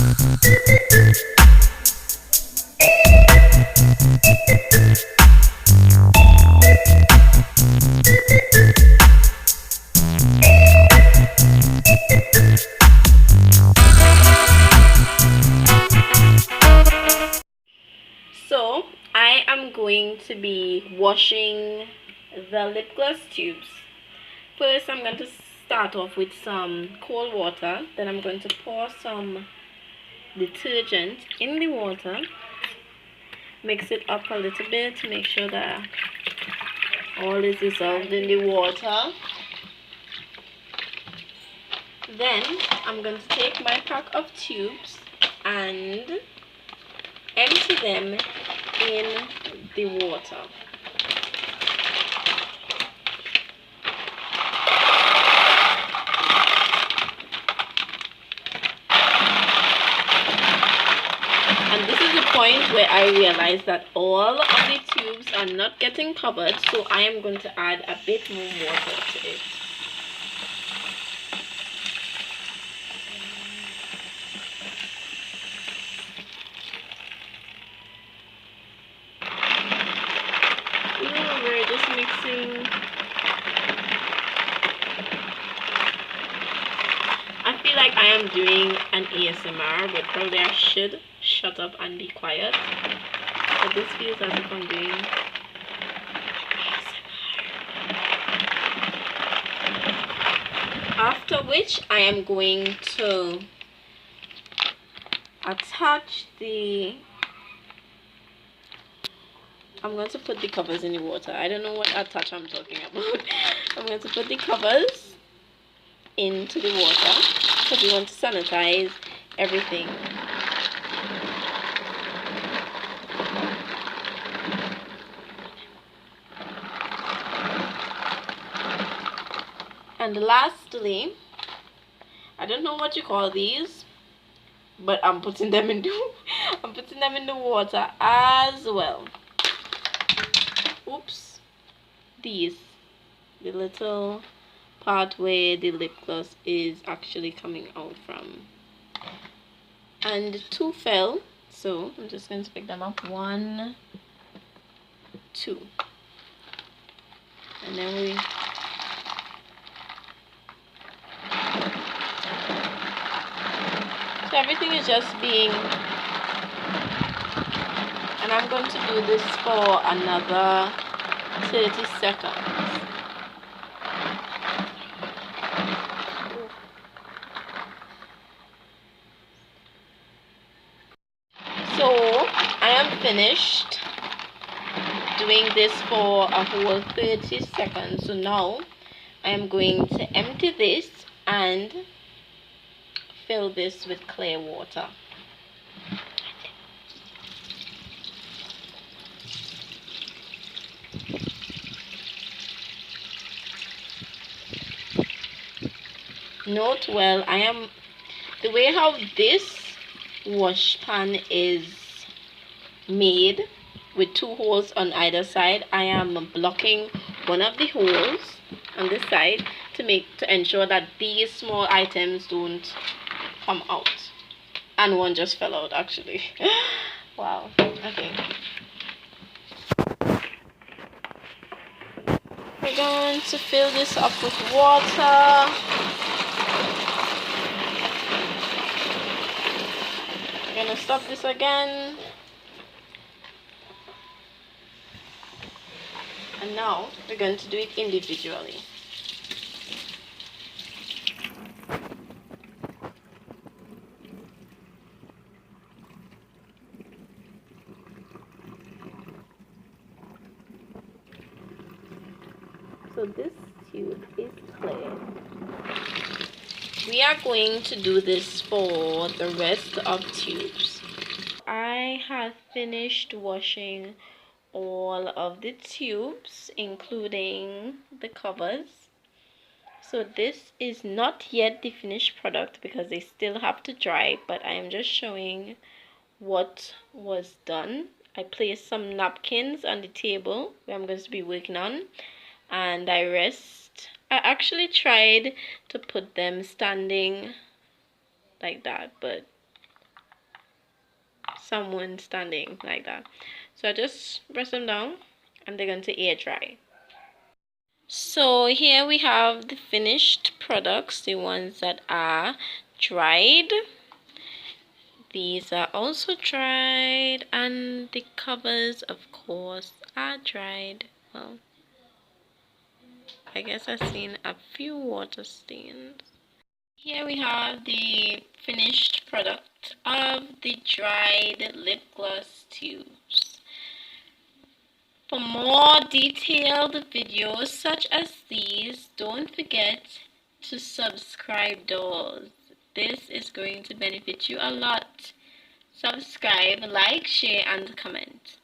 So I am going to be washing the lip gloss tubes. First, I'm going to start off with some cold water. Then I'm going to pour some detergent in the water. Mix it up a little bit to make sure that all is dissolved in the water. Then I'm going to take my pack of tubes and empty them in the water. And this is the point where I realized that all of the tubes are not getting covered, so I am going to add a bit more water to it. We're just mixing. I feel like I am doing an ASMR, but probably I should shut up and be quiet. But this feels as if I'm doing ASMR. After which I am going to attach I'm going to put the covers in the water. I don't know what attach I'm talking about. I'm going to put the covers into the water because we want to sanitize everything. And lastly, I don't know what you call these, but I'm putting them in the water as well. Oops. The little part where the lip gloss is actually coming out from. And 2 fell, so I'm just going to pick them up. 1, 2. And then so everything is just being, and I'm going to do this for another 30 seconds. So I am finished doing this for a whole 30 seconds. So now I am going to empty this and fill this with clear water. Note well, the way how this wash pan is made with 2 holes on either side, I am blocking one of the holes on this side to ensure that these small items don't come out. And one just fell out actually. Wow. Okay. We're going to fill this up with water. We're going to stop this again. And now we're going to do it individually. So this tube is clear. We are going to do this for the rest of tubes. I have finished washing all of the tubes, including the covers. So this is not yet the finished product because they still have to dry, but I am just showing what was done. I placed some napkins on the table where I'm going to be working on, and I actually tried to put them standing like that, but someone standing like that. So I just press them down and they're going to air dry. So here we have the finished products, the ones that are dried. These are also dried, and the covers, of course, are dried. Well, I guess I've seen a few water stains. Here we have the finished product of the dried lip gloss tubes. For more detailed videos such as these, don't forget to subscribe, dolls. This is going to benefit you a lot. Subscribe, like, share, and comment.